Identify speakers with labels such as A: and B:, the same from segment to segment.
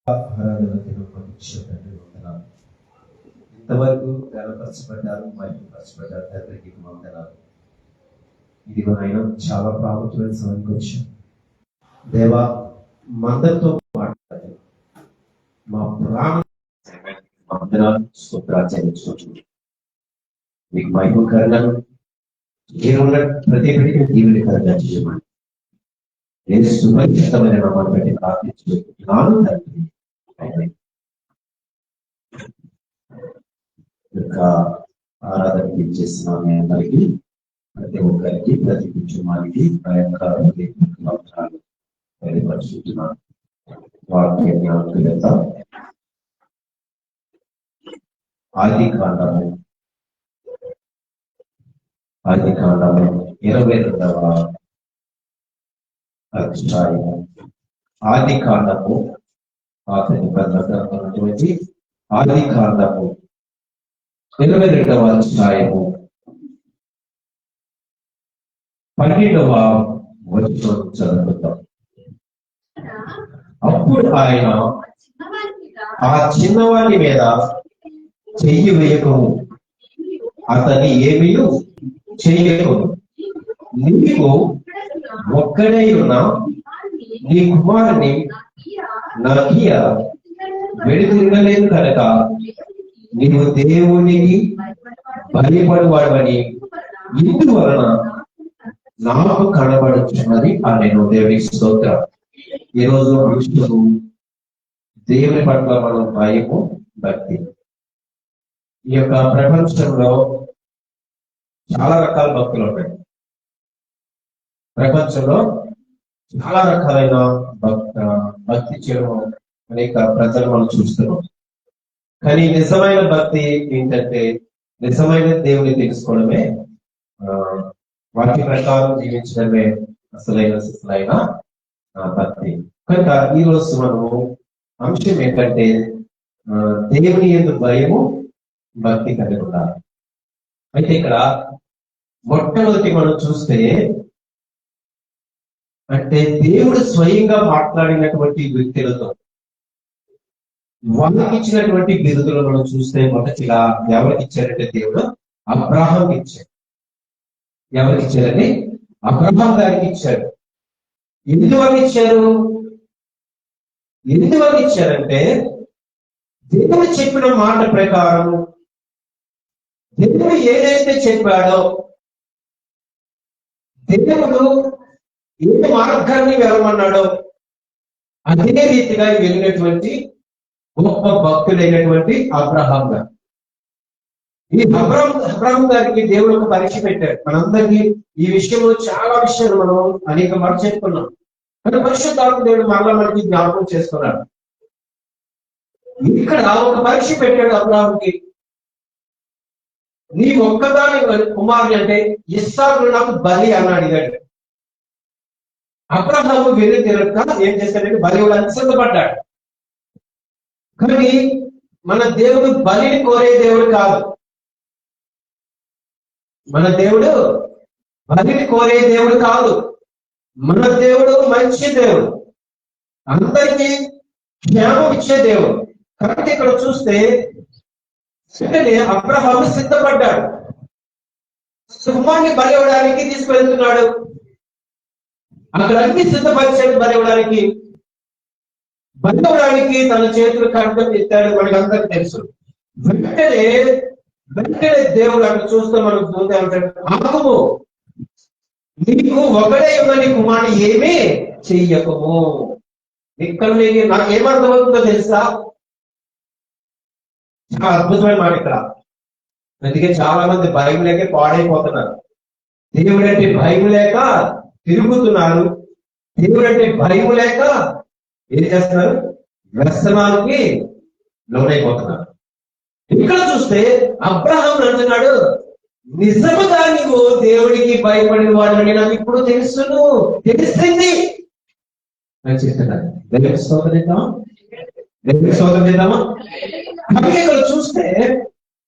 A: ఆరాధన తండ్రి వందనాలు. ఇంతవరకు గణపరచబడ్డారు, మహిమపరచబడ్డారు తండ్రికి వందనాలు. ఇదిగో ఆయన చాలా ప్రాముఖ్యమైన సమయానికి వచ్చాం. దేవా, మందరితో మాట్లాడాలి, మా ప్రాణ వందనాలు స్తోత్రాలు. మీకు మహిమకరణను దేవుళ్ళ ప్రతి బిడ్డకి దీవెనకరంగా చేయమని నేను సుపరిచితమైన నామాన్ని బట్టి ప్రార్థించుకుంటున్నాను తండ్రి. యొక్క ఆరాధనకి ఇచ్చేస్తున్నాం. మీ అందరికీ, ప్రతి ఒక్కరికి, ప్రతి కుటుంబానికి అవసరాలు తెలియపరుచుకుంటున్నాను. వాక్య జ్ఞాపకత ఆది కాండము 22వ అధ్యాయము. ఆది కాండము పాత నిబంధనటువంటి ఆది కాండము 22వ అధ్యాయము 12వ వచనం చదువుతాం. అప్పుడు ఆయన ఆ చిన్నవాడి మీద చెయ్యి వేయకము, అతని ఏమీ చెయ్యకము, నీకు ఒక్కడే ఉన్న నీ కుమారుని నకియ వెడుతిరగలేదు కనుక నీవు దేవునికి భయపడవాడని ఇందువలన నాకు కనబడుతున్నది అనేను. దేవునికి స్తోత్రం. ఈరోజు మనుషులకు దేవుని పట్ల మనం భయము, భక్తి. ఈ యొక్క ప్రపంచంలో చాలా రకాల భక్తులు ఉన్నాయి. ప్రపంచంలో చాలా రకాలైన భక్తి చేయడం అనేక ప్రజలు మనం చూస్తున్నాం. కానీ నిజమైన భక్తి ఏంటంటే, నిజమైన దేవుని తెలుసుకోవడమే, వాటి ప్రకారం జీవించడమే అసలైన భక్తి. కనుక ఈరోజు మనము అంశం ఏంటంటే, దేవుని యందు భయము, భక్తి కలిగి ఉండాలి. అయితే ఇక్కడ మొట్టమొదటి మనం చూస్తే, అంటే దేవుడు స్వయంగా మాట్లాడినటువంటి వ్యక్తులతో వాళ్ళకి ఇచ్చినటువంటి బిరుదులు మనం చూస్తే, మొదటిగా ఎవరికి ఇచ్చారంటే దేవుడు అబ్రహాంకి ఇచ్చాడు. ఎవరికి ఇచ్చారని? అబ్రహాం గారికి ఇచ్చాడు. ఎందువల్ల ఇచ్చారంటే, దేవుడు చెప్పిన మాట ప్రకారం, దేవుడు ఏదైతే చెప్పాడో, దేవుడు ఏ మార్గాన్ని వెళ్ళమన్నాడో అదే రీతిగా వెళ్ళినటువంటి గొప్ప భక్తుడైనటువంటి అబ్రహాం గారు. ఈ అబ్రహాం గారికి దేవుడు ఒక పరీక్ష పెట్టాడు. మనందరికీ ఈ విషయంలో చాలా విషయాలు మనం అనేక మాట చెప్పుకున్నాం. కానీ పరిశుద్ధాత్మ దేవుడు మరలా మనకి జ్ఞాపకం చేసుకున్నాడు. ఇక్కడ ఒక పరీక్ష పెట్టాడు అబ్రహాంకి. నీ ఒక్కదాని కుమారుని అంటే ఇస్సాకును నాకు బలి అని అడిగాడు. అబ్రహాము వెళ్ళు తిరగక ఏం చేశాడంటే బలి ఇవ్వడానికి సిద్ధపడ్డాడు. కానీ మన దేవుడు బలిని కోరే దేవుడు కాదు. మన దేవుడు బలిని కోరే దేవుడు కాదు. మన దేవుడు మంచి దేవుడు, అందరికీ జ్ఞానం ఇచ్చే దేవుడు. కాబట్టి ఇక్కడ చూస్తే అబ్రహాము సిద్ధపడ్డాడు. సింహాన్ని బలి ఇవ్వడానికి తీసుకువెళ్తున్నాడు. అక్కడ అన్ని సిద్ధపరిచాడు. బలి ఇవ్వడానికి తన చేతులు కంఠం ఎత్తాడు. మనకి అందరికి తెలుసు. వెంటనే దేవుడు అక్కడ చూస్తే మనకు చూస్తే అంటాడు, ఆగము, నీకు ఒకడే ఉన్న నీ కుమారుని ఏమీ చెయ్యకము. ఇక్కడ నాకు ఏమర్థమవుతుందో తెలుసా? చాలా అద్భుతమైన మాట ఇక్కడ. అందుకే చాలా మంది భయం లేక పాడైపోతున్నారు. దేవుడు అంటే భయం లేక తిరుగుతున్నారు. దేవుడు అంటే భయం లేక ఏం చేస్తున్నారు? వ్యసనాలకి లోనైపోతున్నారు. ఇక్కడ చూస్తే అబ్రహాం అంటున్నాడు, నిజముగా నీవు దేవుడికి భయపడిన వాడిని నాకు ఇప్పుడు తెలిసింది అని చెప్తున్నాడు. దేవుడికి స్తోత్రం చేద్దామా? అలాగే ఇక్కడ చూస్తే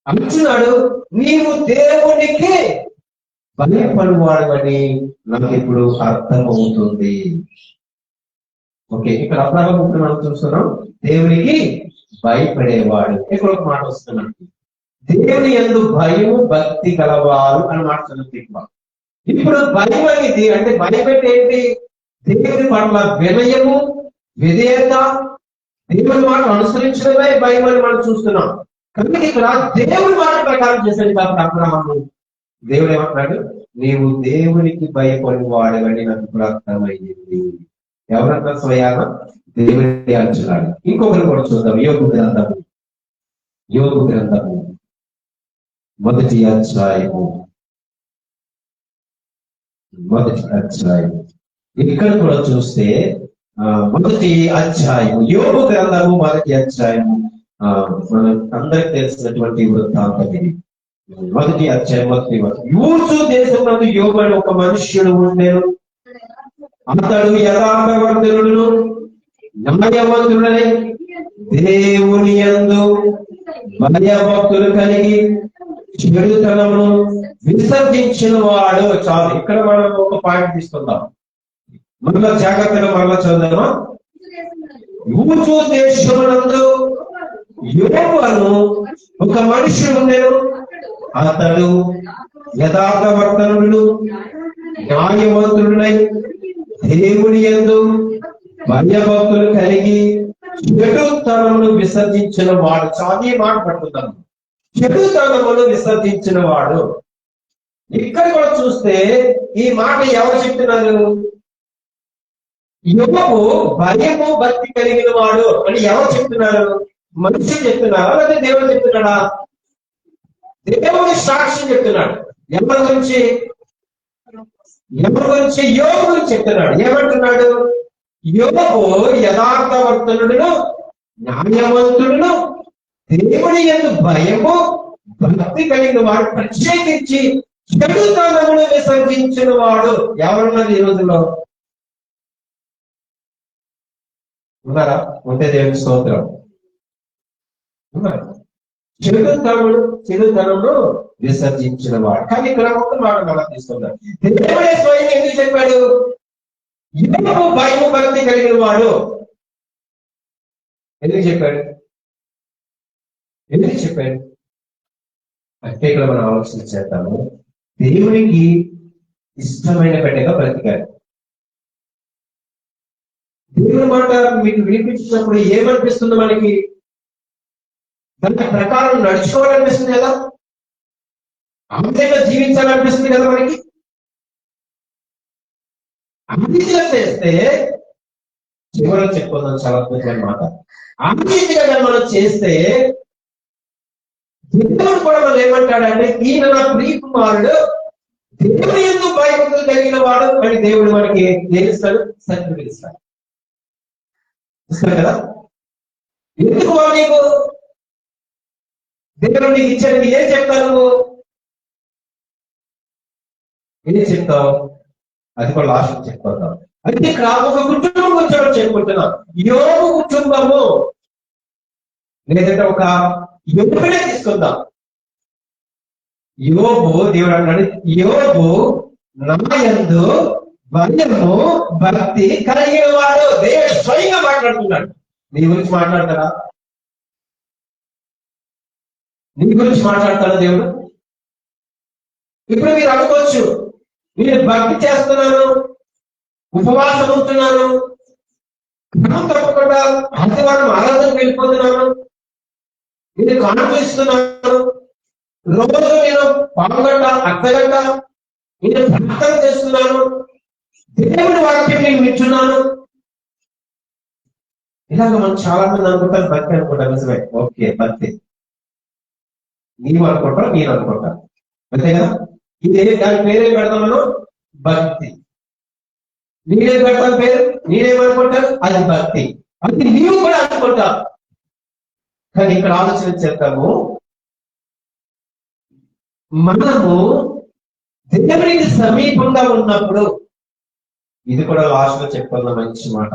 A: అంటున్నాడు, నీవు దేవునికి భయపడివాడని నాకు ఇప్పుడు అర్థమవుతుంది. ఓకే, ఇక్కడ అబ్రహాము మనం చూస్తున్నాం దేవునికి భయపడేవాడు. ఇక్కడ ఒక మాట వస్తున్నాడు, దేవుని యందు భయము భక్తి గలవారు అని మాట్లాడుతున్నాం. ఇప్పుడు భయం అనేది అంటే భయపెట్టి ఏంటి? దేవుని పట్ల వినయము, విధేయత, దేవుని మాట అనుసరించడమే భయం అని మనం చూస్తున్నాం. కానీ ఇక్కడ దేవుని మాట ప్రకారం చేశాడు కాబట్టి అబ్రహాము. దేవుడు ఏమంటున్నాడు? నీవు దేవునికి భయపడి వాడవని నాకు ఇప్పుడు అర్థమైంది. ఎవరన్నా స్వయాన దేవుని అంటున్నాడు. ఇంకొకరు కూడా చూద్దాం. యోగు గ్రంథము 1వ అధ్యాయము. ఇక్కడ కూడా చూస్తే 1వ అధ్యాయము, యోగు గ్రంథము 1వ అధ్యాయము. మన అందరికి తెలిసినటువంటి వృత్తాంతం ఇది. 1వ అధ్యాయం 1వ యూసు దేశంలో యోగు అని ఒక మనుష్యుడు ఉండేను. అతడు యథార్థవంతులను న్యాయవంతుడని దేవుని యందు భయభక్తులు కలిగి చెడుతనమును విసర్జించిన వాడు. చాలు, ఇక్కడ మనం ఒక పాయింట్ తీసుకుందాం. మరలా జాగ్రత్తగా మరలా చదువుదామా. యూసు దేశమునందు యోబు అను ఒక మనుషుడు ఉండెను. అతడు యథార్థవర్తనుడు న్యాయవంతుడునై దేవుని యందు భయభక్తులు కలిగి చెడుతనమును విసర్జించిన వాడు. చాలా మాట పట్టుకుంటాను, చెడుతనమును విసర్జించిన వాడు. ఇక్కడ కూడా చూస్తే ఈ మాట ఎవరు చెప్తున్నారు? యోబు భయము భక్తి కలిగిన వాడు అని ఎవరు చెప్తున్నారు? మనిషి చెప్తున్నారా లేదా దేవుడు చెప్తున్నాడా? దేవుని సాక్షి చెప్తున్నాడు. ఎవరి గురించి? యోబు గురించి చెప్తున్నాడు. ఏమంటున్నాడు? యోబు యథార్థవర్తనుడును న్యాయవంతుడును దేవుని యందు భయము భక్తి కలిగిన వాడు, ప్రత్యేకించి చెడుతనమును విసర్జించిన వాడు. ఎవరున్నారు ఈ రోజుల్లో? ఉన్నారా? ఉంటే దేవుని స్తోత్రం. చెడుతనమును విసర్జించిన వాడు. కానీ ఇక్కడ ఒక మాట మనం తీసుకుంటాం. దేవుడే స్వయం ఎందుకు చెప్పాడు? యోబు భయము భక్తి కలిగిన వాడు. ఎందుకు చెప్పాడు? అంటే ఇక్కడ మనం ఆలోచన చేద్దాము. దేవునికి ఇష్టమైన బిడ్డగా బ్రతికాడు. దేవుని మాట మీకు వినిపించినప్పుడు ఏమనిపిస్తుంది? మనకి దాని ప్రకారం నడుచుకోవాలనిపిస్తుంది కదా, అంతేగా జీవించాలనిపిస్తుంది కదా మనకి. అన్నిటిగా చేస్తే చివరో చెప్పుకుందాం, చాలా అద్భుతమైన మాట. అన్నిటిగా మనం చేస్తే దేవుడు కూడా మనం ఏమంటాడంటే, ఈయన నా ప్రియ కుమారుడు, దేవుడు ఎందుకు భయభక్తులు కలిగిన వాడు అని దేవుడు మనకి తెలుస్తాడు, సర్టిఫికెట్ ఇస్తాడు కదా. ఎందుకు నీకు దేవుడు నీకు ఇచ్చాడు? ఏం చెప్తావు? ఏం చెప్తావు? అది కూడా లాస్ట్ చెప్పుకుంటాం. అయితే ఇక్కడ ఒక కుటుంబం వచ్చాడు చెప్పుకుంటున్నాం. యోబు కుటుంబము, లేదంటే ఒక యోబునే తీసుకుందాం. యోబు, దేవుడు అన్నాడు, యోబు నా యందు భయము భక్తి కలిగిన వాడు. దేవుడు స్వయంగా మాట్లాడుతున్నాడు. నీ గురించి మాట్లాడతారా? నీ గురించి మాట్లాడతాడు దేవుడు. ఇప్పుడు మీరు అనుకోవచ్చు, నేను భక్తి చేస్తున్నాను, ఉపవాసం ఉంటున్నాను, క్రమం తప్పకుండా ఆదివారం ఆరాధనకు వెళ్ళిపోతున్నాను, నేను కానుకలిస్తున్నాను, రోజు నేను పావుగంట అర్ధగంట నేను ప్రార్థన చేస్తున్నాను, దేవుని వాక్యం నేను వింటున్నాను. ఇలాగ మనం చాలా మంది అనుకుంటారు భక్తి అనుకుంటారు. నిజమే, ఓకే, భక్తి నీవు అనుకుంటాం, నేను అనుకుంటాను, అంతే కదా. ఇదే దాని పేరే పెడతాం మనం, భక్తి. నేనేం పెడతాను పేరు? నేనేమనుకుంటాను? అది భక్తి. అది నీవు కూడా అనుకుంటావు. కానీ ఇక్కడ ఆలోచన చేద్దాము, మనము దేవునికి సమీపంగా ఉన్నప్పుడు, ఇది కూడా లాస్ట్ లో చెప్పుకున్న మంచి మాట.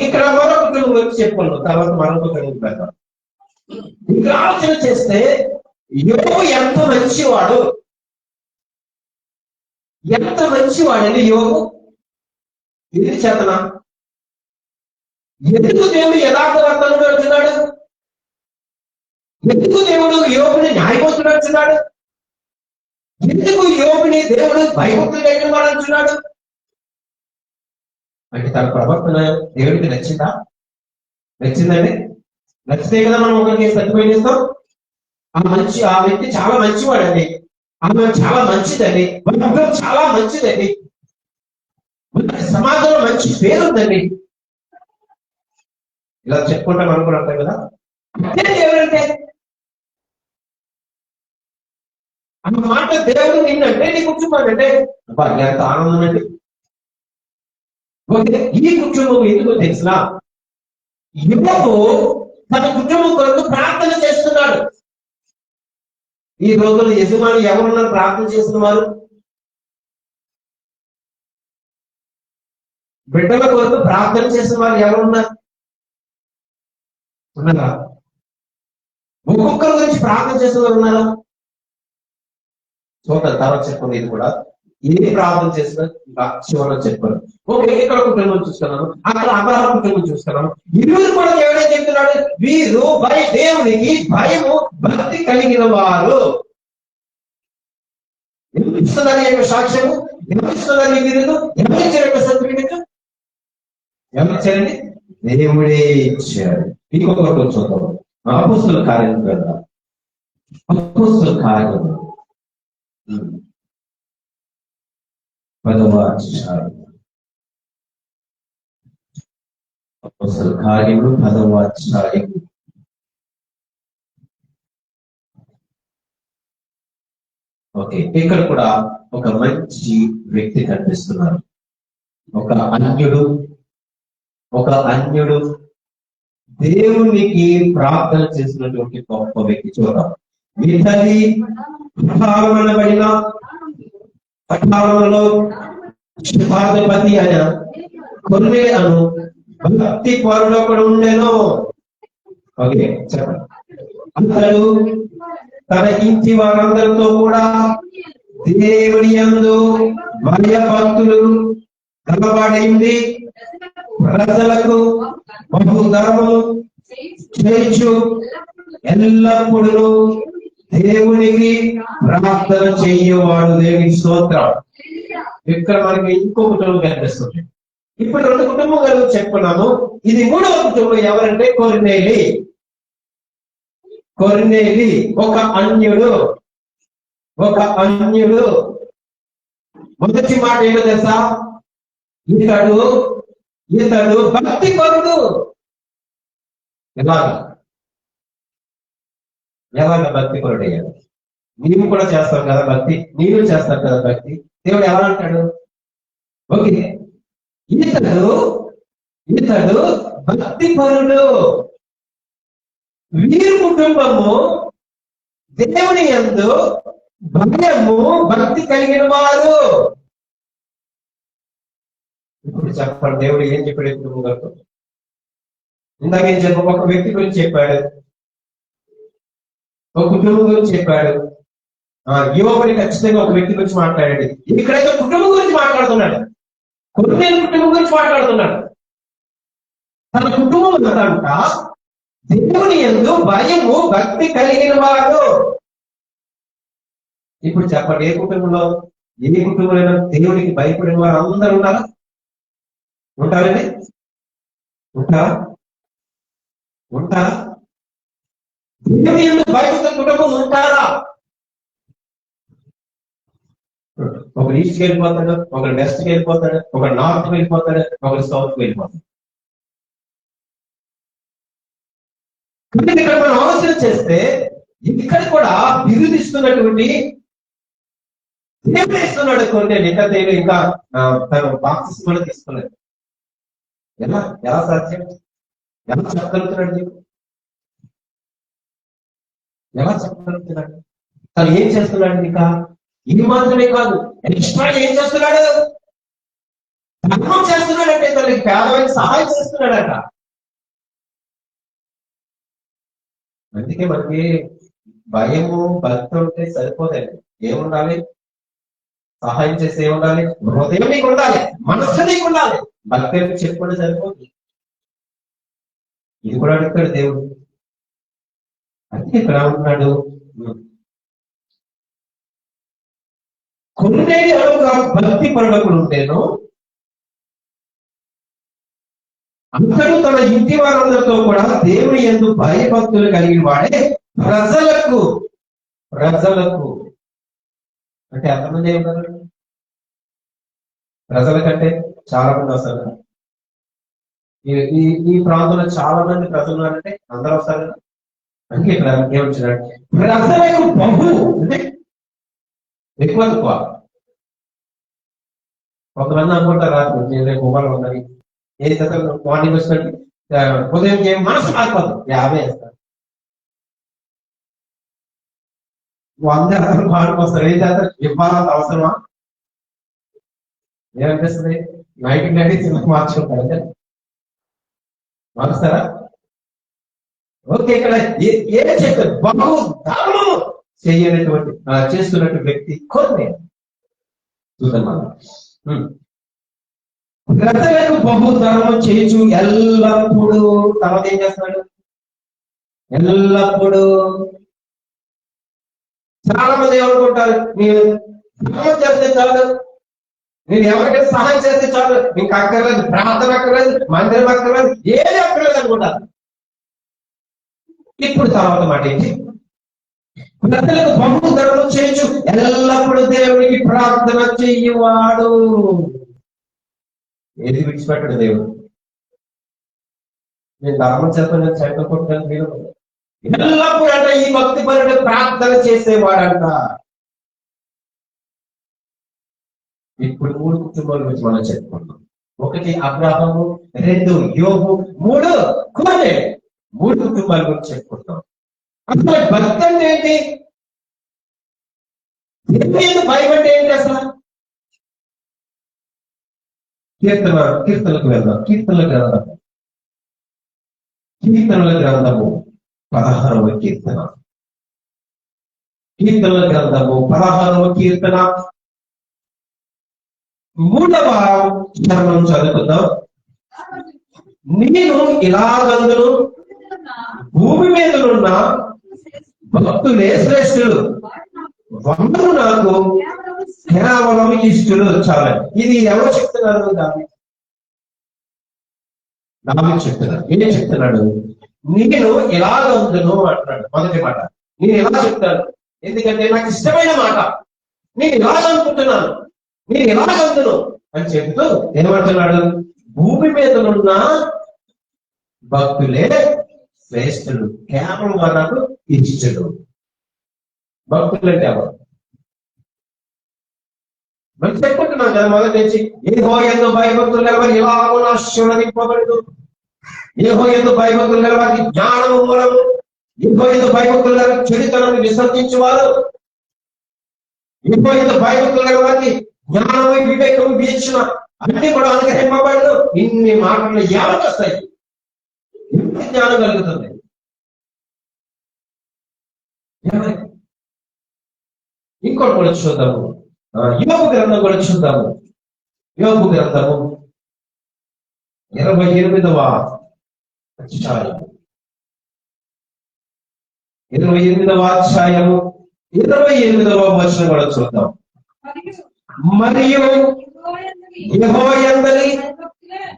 A: ఇక్కడ మరొకటి గురించి చెప్పుకున్నాం, తర్వాత మరొకటి పెడతాం. ఇక్కడ ఆలోచన చేస్తే యోబు ఎంత మంచివాడు, ఎంత మంచివాడని యోబు. ఇది చేతనా? ఎందుకు దేవుడు యథార్థ వర్తనుడు అంటున్నాడు? ఎందుకు దేవుడు యోగుని న్యాయవంతుడు అంటున్నాడు? ఎందుకు యోగుని దేవుడు భయభక్తులు కలిగిన వాడు అంటున్నాడు? అంటే తన ప్రవర్తన దేవుడికి నచ్చిందా? నచ్చిందండి? నచ్చితే కదా మనం ఒకరికి సర్టిఫైడ్ చేస్తాం. ఆ వ్యక్తి చాలా మంచివాడండి, ఆమె చాలా మంచిదండి, మన చాలా మంచిదండి, సమాజంలో మంచి పేరుందండి, ఇలా చెప్పుకుంటాం అనుకున్నాం కదా. అదే దేవుడంటే ఆ మాట దేవుడు నిన్నంటే నీ కుటుంబాన్ని అంటే ఎంత ఆనందం అండి. ఓకే, ఈ కుటుంబం ఎందుకు తెలిసిన యువకు తన కుటుంబం కొరకు ప్రార్థన చేస్తున్నాడు. ఈ రోజుల్లో యజమాని ఎవరున్నారు ప్రార్థన చేస్తున్నవారు? బిడ్డల కొరకు ప్రార్థన చేసిన వారు ఎవరున్నారు? ఉన్నారా? ఒక్కొక్కరి గురించి ప్రార్థన చేసిన వారు ఉన్నారా? చూద్దాం తర్వాత చెప్పండి. ఇది కూడా ఏది ప్రార్థన చేసినా చివరిలో చెప్పారు. ఓకే, ఇక్కడ కుటుంబం చూస్తున్నాను, అక్కడ అబ్రహాము కుటుంబం చూస్తున్నాను. ఇరువురు కూడా ఎవడే చెప్తున్నాడు? వీరు దేవునికి భయము భక్తి కలిగిన వారు. ఎవరిస్తున్నారు యొక్క సాక్ష్యము? ఎవరిస్తున్నారు ఈ విరుదు? ఎవరిచ్చారు యొక్క సర్టిఫికెట్? ఎవరిచ్చారండి? దేవుడే ఇచ్చారు. ఇంకొకటి చూద్దాం. అపోస్తలుల కార్యం కదా, అపోస్తలుల కార్యం 10వ అధ్యాయం. అపోస్తలుల కార్యములు 10వ అధ్యాయం. ఓకే, ఇక్కడ కూడా ఒక మంచి వ్యక్తి కనిపిస్తున్నారు. ఒక అన్యుడు దేవునికి ప్రార్థన చేసినటువంటి గొప్ప వ్యక్తి. చూద్దాం. ఇతని పఠాలనబడిన పఠాలలో శతాధిపతి అయిన కొర్నేలు భక్తి పరుడు ఒకడు ఉండెను. ఓకే, చెప్పండి. అతడు తన ఇంటి వారందరితో కూడా దేవుని యందు భయభక్తులు కలబడింది, ప్రజలకు బహుధర్మము చేయించు ఎల్లప్పుడూ దేవునికి ప్రార్థన చెయ్యేవాడు. దేవునికి స్తోత్రం. ఇక్కడ మనకి ఇంకో కుటుంబం కనిపిస్తుంది. ఇప్పుడు 2 కుటుంబం కలిసి చెప్పుకున్నాము. ఇది 3వ కుటుంబం. ఎవరంటే కొర్నేలి ఒక అన్యుడు. మొదటి మాట ఏంటో తెలుసా? ఇతడు భక్తి పరుడు. ఎలాగ భక్తి పరుడు అయ్యాడు? నీవు కూడా చేస్తావు కదా భక్తి, నీవు చేస్తావు కదా భక్తి. దేవుడు ఎలా అంటాడు? ఓకే, ఇతడు భక్తి పరుడు. వీరి కుటుంబము దేవుని యందు భయము భక్తి కలిగిన వారు. ఇప్పుడు చెప్పండి, దేవుడు ఏం చెప్పాడు కుటుంబం గారు? ఇందాక ఏం చెప్ప ఒక వ్యక్తి గురించి చెప్పాడు, ఒక కుటుంబం గురించి చెప్పాడు. యువకుని ఖచ్చితంగా ఒక వ్యక్తి గురించి మాట్లాడాడు. ఇక్కడైతే కుటుంబం గురించి మాట్లాడుతున్నాడు. కొర్నేలు కుటుంబం గురించి మాట్లాడుతున్నాడు. తన కుటుంబం అంతా దేవుని యందు భయము భక్తి కలిగిన వాడు. ఇప్పుడు చెప్పండి, ఏ కుటుంబంలో దేవునికి భయపడిన వారు అందరూ ఉన్నారా? ఉంటారండి? ఉంటారా? దేవుని యందు భయపడిన కుటుంబం ఉంటారా? ఒకరు ఈస్ట్కి వెళ్ళిపోతాడు, ఒకరు వెస్ట్కి వెళ్ళిపోతాడు, ఒకరు నార్త్కి వెళ్ళిపోతాడు, ఒకరు సౌత్కి వెళ్ళిపోతాడు. ఇక్కడ మనం ఆలోచన చేస్తే ఇక్కడ కూడా బిరుదిస్తున్నటువంటి దేవుడు ఇస్తున్నాడు. కొన్ని ఇంకా దేవుడు ఇంకా తన బాక్సెస్ కూడా తీసుకున్నాడు. ఎలా సాధ్యం? ఎలా చెప్పగలుగుతున్నాడు? ఎలా చెప్పగలుగుతున్నాడు? తను ఏం చేస్తున్నాడు? ఇంకా ఇది మాత్రమే కాదు, ఎక్స్ట్రా ఏం చేస్తున్నాడు? ధర్మం చేస్తున్నాడంటే తనకి పేదవారికి సహాయం చేస్తున్నాడట. అందుకే మనకి భయము భక్తి ఉంటే సరిపోదండి. ఏముండాలి? సహాయం చేస్తే ఏముండాలి? హృదయం నీకు ఉండాలి, మనస్సు నీకు ఉండాలి. భక్తి చెప్పుకుంటే సరిపోతుంది. ఇది కూడా అడుగుతాడు దేవుడు. అయితే ఇక్కడ ఉంటున్నాడు, కొన్నేళ్ళుగా భక్తి పరులకు ఉంటేను అందరూ తన ఇంటి వారందరితో కూడా దేవుని యందు భయభక్తులు కలిగిన వాడే ప్రజలకు అంటే ఎంతమంది ఏమన్నారు? ప్రజల కంటే చాలా మంది వస్తారు. ఈ ప్రాంతంలో చాలా మంది ప్రజలు ఉన్నారంటే అందరూ వస్తారు. అందుకే ఇక్కడ ఏమొచ్చినాడు, ప్రజలకు బహు అంటే ఎక్కువ. కొంతమంది అనుకుంటారు రాత్రి రేపు మొబైల్ ఉన్నది ఏ మార్నింగ్ వచ్చినట్టు ఉదయం ఏం మనసు మారిపోదు 50 వేస్తారు. 100 మార్పు వస్తారు. ఏం చేస్తారు? ఇవ్వాలంత అవసరమా? ఏమనిపిస్తుంది? నైట్ చిన్న మార్చుకుంటారు అంటే మారుస్తారా? ఓకే, ఇక్కడ ఏం చెప్పారు? బహు ధర్మము చేయనటువంటి చేస్తున్నటువంటి వ్యక్తి కొన్ని చూద్దాం. ప్రజలకు బహు ధర్మం చేయొచ్చు ఎల్లప్పుడూ. తర్వాత ఏం చేస్తున్నాడు? ఎల్లప్పుడూ. చాలా మంది ఏమనుకుంటారు, నేను ధర్మం చేస్తే చాలు, నేను ఎవరికైనా సహాయం చేస్తే చాలు, ఇంకా అక్కర్లేదు, ప్రార్థన అక్కర్లేదు, మందిరం అక్కర్లేదు, ఏది అక్కర్లేదు అనుకుంటారు. ఇప్పుడు తర్వాత మాట ఏంటి? ప్రజలకు బహు ధర్మం చేయొచ్చు ఎల్లప్పుడూ దేవునికి ప్రార్థన చెయ్యవాడు. ఏది విడిచిపెట్టడు దేవుడు. నేను ధర్మం చేస్తాను, చెట్టు కొట్టాను, మీరు ఎల్లప్పుడూ అంటే ఈ భక్తి పరుడు ప్రార్థన చేసేవాడంట. ఇప్పుడు 3 కుటుంబాల గురించి మనం చెప్పుకున్నాం. 1 అబ్రాహాము, 2 యోబు, 3 కోరే. 3 కుటుంబాల గురించి చెప్పుకుంటాం. అసలు భక్తి అంటే ఏంటి? భయపడి ఏంటి అసలు? కీర్తనలకు వెళ్దాం. కీర్తనల గ్రంథము 16వ కీర్తన. కీర్తనల గ్రంథము 16వ కీర్తన 3వ చరణం చదువుకుందాం. నేను ఇలాగందును భూమి మీద ఉన్న భక్తులే శ్రేష్ఠులు, వందరు నాకు కేవలం ఇష్టలు. చాలా ఇది ఎవరు చెప్తున్నారు? దావీదు చెప్తున్నాడు. ఏం చెప్తున్నాడు? నేను ఎలాగందును అంటున్నాడు. మొదటి మాట నేను ఎలా చెప్తాను, ఎందుకంటే నాకు ఇష్టమైన మాట. నేను ఎలాగనుకుంటున్నాను, నేను ఎలాగందును అని చెప్తూ ఏమంటున్నాడు? భూమి మీద ఉన్న భక్తులే శ్రేష్ఠులు, కేవలం నాకు ఇష్టలు. భక్తులు అంటే ఎవరు? మనం చెప్పుకుంటున్నాం కదా మొదటి నుంచి. యెహోవాయందు భయభక్తులు గలవారు ఎలాగో ఆశీర్వదింపబడదు. యెహోవాయందు భయభక్తులు గలవారికి జ్ఞానము మూలము. యెహోవాయందు భయభక్తులు గల చెడుతనాన్ని విసర్జించేవారు. యెహోవాయందు భయభక్తులు గలవారికి జ్ఞానము వివేకము వీక్షణ అన్ని కూడా అనుగ్రహింపబడదు. ఇన్ని మాటలు ఎవరికి వస్తాయి? ఎంత జ్ఞానం కలుగుతుంది? ఇంకోటి కూడా చూద్దాము. యోబు గ్రంథం కూడా చూద్దాము. యోబు గ్రంథము 28వ అధ్యాయం. 28వ అధ్యాయము 28వ వచనం కూడా చూద్దాం. మరియు యెహోవాయందలి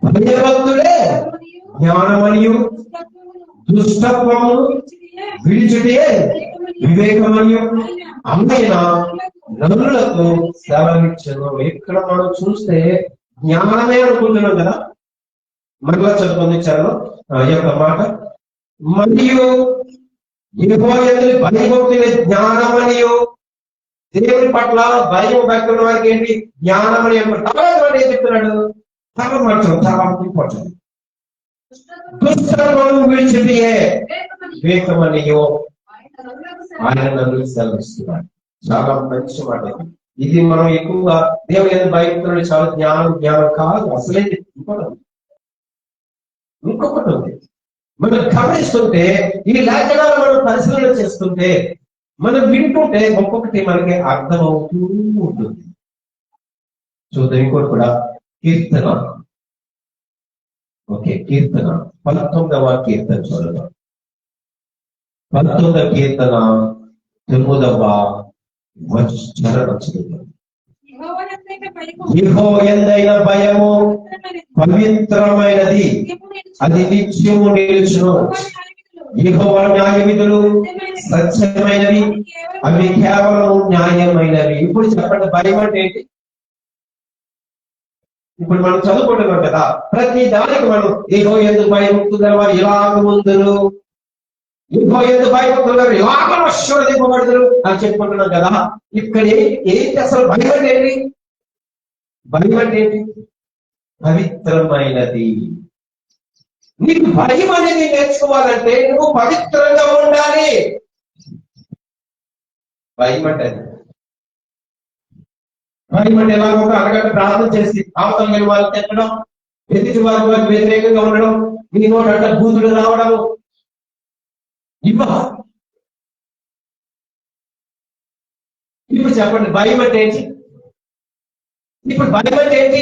A: భయభక్తులే జ్ఞానమనియు దుష్టత్వము విడిచుటే వివేకమనియు అమ్మైన నరులకు సెలవిచ్చను. ఇక్కడ మనం చూస్తే జ్ఞానమే అనుకుంటున్నాం కదా. మరలా చదువుకొనిచ్చాను ఈ యొక్క మాట. మరియు యెహోవాయందలి భయభక్తులే జ్ఞానమనియు, దేవుని పట్ల భయం భక్తుల వారికి ఏంటి? జ్ఞానమని. తర్వాత ఏం చెప్తున్నాడు? తర్వాత మార్చడం చాలా ఇంపార్టెంట్. దుష్టత్వము విడిచితే వివేకమనియు ఆయన నన్ను సెలవిస్తున్నాడు. చాలా మంచి మాట. ఇది మనం ఎక్కువగా దేవుని యందు భయభక్తులు చాలా జ్ఞానం కాదు. అసలే ఇంకొకటి ఉంది. మనం గమనిస్తుంటే ఈ లేఖనాలు మనం పరిశీలన చేస్తుంటే మనం వింటుంటే ఒక్కొక్కటి మనకి అర్థమవుతూ ఉంటుంది. చూద్దాం. ఇంకోటి కూడా కీర్తన ఓకే, కీర్తన 19వ కీర్తన చూడదాం. 19వ కీర్తన 9వ చరణం చదువుతాం. యెహోవాయందైన భయము పవిత్రమైనది, అది నిత్యము నిలుచును. యెహోవా న్యాయ విధులు సత్యమైనవి, అవి కేవలం న్యాయమైనవి. ఇప్పుడు చెప్పండి, భయం అంటే ఏంటి? ఇప్పుడు మనం చదువుకుంటున్నాం కదా, ప్రతి దానికి మనం యెహోవాయందు భయభక్తులు వారు ఇలాగ ముందురు, యెహోవాయందు భయభక్తులు వారు ఇలాగ ఆశీర్వదింపబడుదురు అని చెప్పుకుంటున్నాం కదా. ఇక్కడ ఏంటి అసలు భయం అంటే ఏంటి? భయం అంటే ఏంటి? పవిత్రమైనది. నీకు భయం అనేది నేర్చుకోవాలంటే నువ్వు పవిత్రంగా ఉండాలి. భయం అంటే ఎలాగో ఒక అరగంట ప్రార్థన చేసి అవతల వాళ్ళని తెచ్చడం, ఎదుటి వారికి వ్యతిరేకంగా ఉండడం, నీ నోట బూతులు రావడం, ఇప్పుడు చెప్పండి భయం అంటే ఏంటి? ఇప్పుడు భయం అంటే ఏంటి?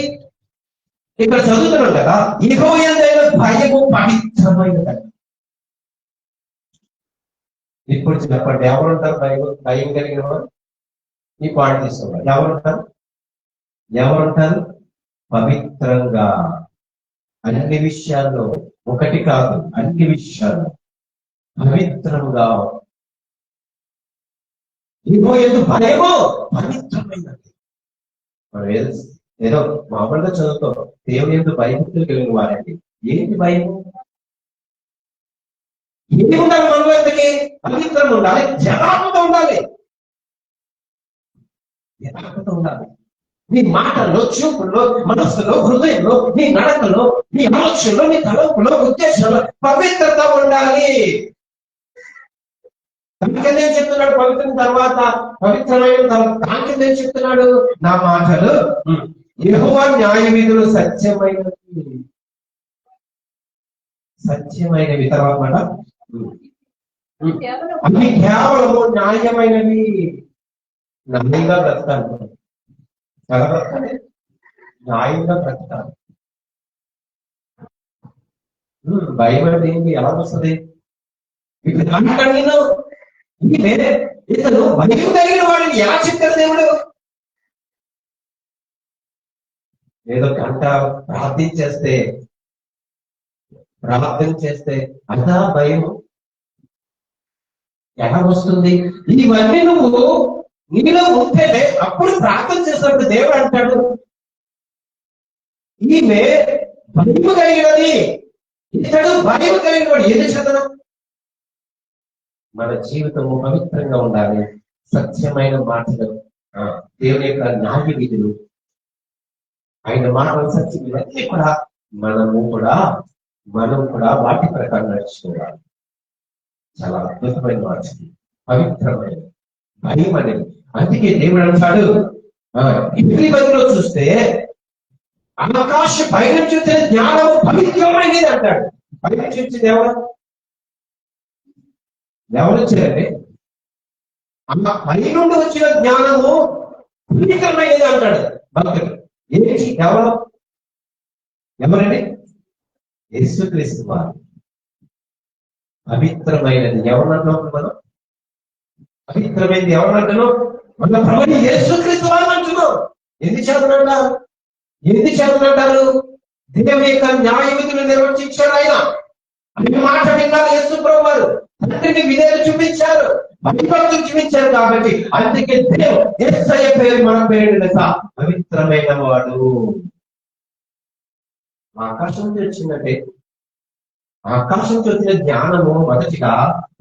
A: ఇక్కడ చదువుతున్నాం కదా, యెహోవాయందైన భయము పవిత్రమైనది. ఇప్పుడు చెప్పండి, ఎవరుంటారు భయం కలిగిన వారు? ఈ పాయింట్ తీసుకోవాలి. ఎవరుంటారు పవిత్రంగా? అన్ని విషయాల్లో, ఒకటి కాదు అన్ని విషయాల్లో పవిత్రంగా. యెహోవాయందు భయము పవిత్రమైనది. మనం ఏదో మామూలుగా చదువుతాం, దేవుని యందు భయభక్తులు కలిగిన వారండి. ఏంటి భయము? ఏమి ఉండాలి మనలో? ఎందుకే పవిత్రంగా ఉండాలి, యథార్థత ఉండాలి. యథార్థత ఉండాలి. నీ మాటల్లో, చూపుల్లో, మనస్సులో, హృదయంలో, నీ నడకలో, నీ ఆలోచనలో, నీ తలంపులో, ఉద్దేశంలో పవిత్రత ఉండాలి. దానికేం చెప్తున్నాడు? పవిత్రం తర్వాత పవిత్రమైన దానికేం చెప్తున్నాడు? నా మాటలు యెహోవా న్యాయ విధులు సత్యమైనవి. తర్వాత మాట అవి కేవలము న్యాయమైనవి. న్యాయంగా బ్రతకాలి. ఎలా బ్రతకాలి? న్యాయంగా బ్రతకాలి. భయం అంటే ఏంటి? ఎలా వస్తుంది? ఇప్పుడు అంటాను, ఇతను భయం కలిగిన వాడిని ఎలా చెప్తారు దేవుడు? ఏదో గంట ప్రార్థన చేస్తే అంతా భయం ఎలా వస్తుంది? ఇవన్నీ నువ్వు నీలో ఉంటే అప్పుడు ప్రార్థన చేసినప్పుడు దేవుడు అంటాడు, ఈమె భయము కలిగినది, ఇతడు భయము కలిగిన వాడు. ఏది చదవడం? మన జీవితము పవిత్రంగా ఉండాలి. సత్యమైన మాటలు, దేవుని యొక్క న్యాయ విధులు, ఆయన మాటలు సత్యం, ఇవన్నీ కూడా మనం కూడా వాటి ప్రకారం నడుచుకోవాలి. చాలా అద్భుతమైన మాట, పవిత్రమైన భయం అనేది. అందుకే దేవుడు అంటాడు, ఇంటి బదిలో చూస్తే ఆకాశ పైన చూస్తే జ్ఞానము పవిత్రమైనది అంటాడు. పైన చూసింది ఎవరు వచ్చారండి? అమ్మ పై నుండి వచ్చిన జ్ఞానము పవిత్రమైనది అంటాడు భక్తుడు. ఏంటి? ఎవరండి? యేసుక్రీస్తు వారు. పవిత్రమైనది ఎవరంటున్నాం మనం? పవిత్రమైనది ఎవరంటున్నాం? మన ప్రభువు యేసుక్రీస్తు వారు అంటున్నాం. ఎందుకు చేతనంటారు? దేవుని యొక్క న్యాయ విధులు నిర్వర్తించాడు ఆయన. అన్ని మాట విన్నారు యేసు ప్రభు వారు. తండ్రిని విధేయులు చూపించారు, భయభక్తులు చూపించారు. కాబట్టి అందుకే దేవుడు యేసయ్య పేరు మన పేరు పవిత్రమైన వాడు. ఆకాశం నుంచి వచ్చిందంటే, ఆకాశం నుంచి వచ్చిన జ్ఞానము మొదటిగా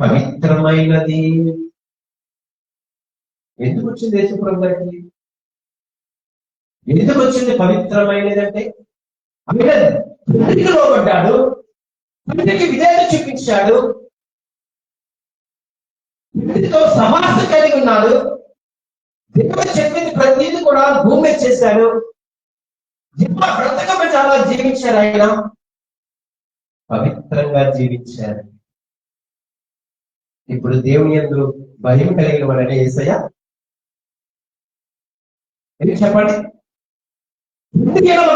A: పవిత్రమైనది. ఎందుకు వచ్చింది యేసుప్రభు గారికి? ఎందుకు వచ్చింది పవిత్రమైనది అంటే, ఆయన తండ్రికి లోబడ్డాడు, తండ్రికి విధేయత చూపించాడు, తండ్రితో సమాస కలిగి ఉన్నాడు, దేవుడు చెప్పింది ప్రతిదీ కూడా భూమి చేశాడు, బ్రతకమే చాలా జీవించారు. ఆయన పవిత్రంగా జీవించారు. ఇప్పుడు దేవుని యందు భయం కలిగిన వాడనే యేసయ్య. ఎందుకు చెప్పండి?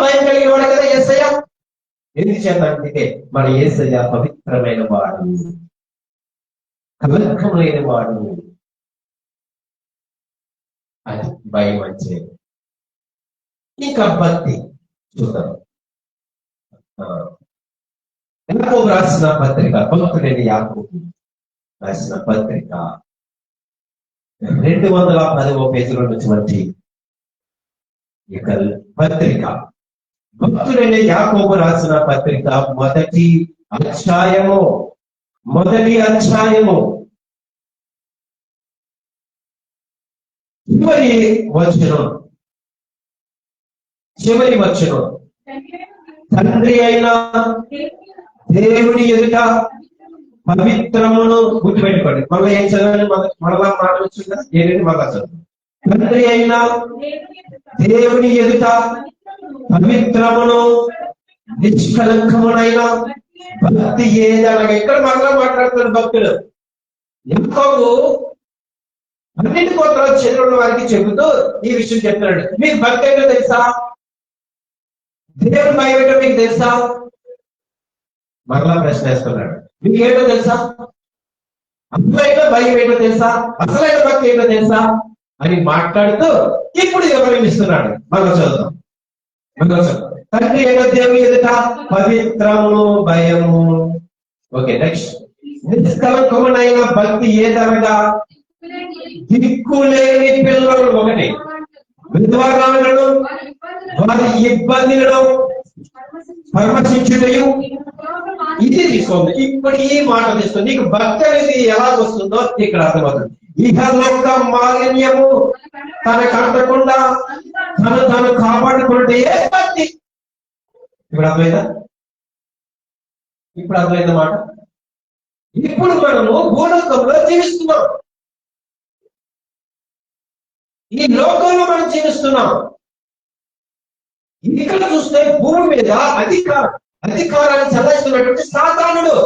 A: భయం కలిగిన వాడు కదా యేసయ్య. ఎందుచేతంటే మన యేసయ్య పవిత్రమైన వాడు, కలంకమైన వాడు. అది భయం అంటే. ఇంకా భక్తి చూద్దాం. యాకోబు రాసిన పత్రిక, భక్తుడైన యాకోబు రాసిన పత్రిక 210వ పేజీలో ఉన్నటువంటి ఇక పత్రిక, భక్తుడైన యాకోబు రాసిన పత్రిక మొదటి అధ్యాయము చివరి వచనం, తండ్రి అయిన దేవుని ఎదుట పవిత్రమును, గుర్తుపెట్టుకోండి. మళ్ళీ ఏం చదవాలి? మళ్ళా మాట వచ్చిందా? ఏంటంటే మళ్ళా చదువు. తండ్రి అయిన దేవుని ఎదుట పవిత్రమును నిష్కలంకమునైన భక్తి ఏదనగా. ఇక్కడ మళ్ళా మాట్లాడుతున్న భక్తులు యాకోబు 12 కోట్ల చంద్రుల వారికి చెబుతూ ఈ విషయం చెప్తున్నాడు. మీకు భక్తి ఏంటో తెలుసా? దేవుని భయం ఏంటో మీకు తెలుసా? మరలా ప్రశ్న వేస్తున్నాడు. మీకు ఏంటో తెలుసా? అసలైన భయం ఏంటో తెలుసా? అసలైన భక్తి ఏంటో తెలుసా అని మాట్లాడుతూ ఇప్పుడు వివరిస్తున్నాడు. మరలా చదువుతాం. తండ్రి అయిన దేవుని ఎదుట పవిత్రమును భయము. Okay, next. నిష్కలంకమునైన భక్తి ఏదనగా దిక్కులేని పిల్లలు, ఒకటి విద్వారాలను వారి ఇబ్బందులను పరామర్శించుటయు. ఇది తీసుకోండి. ఇప్పుడు ఈ మాట తీసుకోండి. నీకు భక్తి అనేది ఎలా వస్తుందో ఇక్కడ అర్థమవుతుంది. ఇహలోక మాలిన్యము తనకు అంటకుండా తను కాపాడుకుంటే భక్తి. ఇప్పుడు అర్థమైందా మాట? ఇప్పుడు మనము భూలోకంలో జీవిస్తున్నాం. ఈ లోకంలో మనం జీవిస్తున్నాం. ఇక్కడ చూస్తే భూమి మీద అధికారాన్ని చలాయిస్తున్నటువంటి సాతానుడు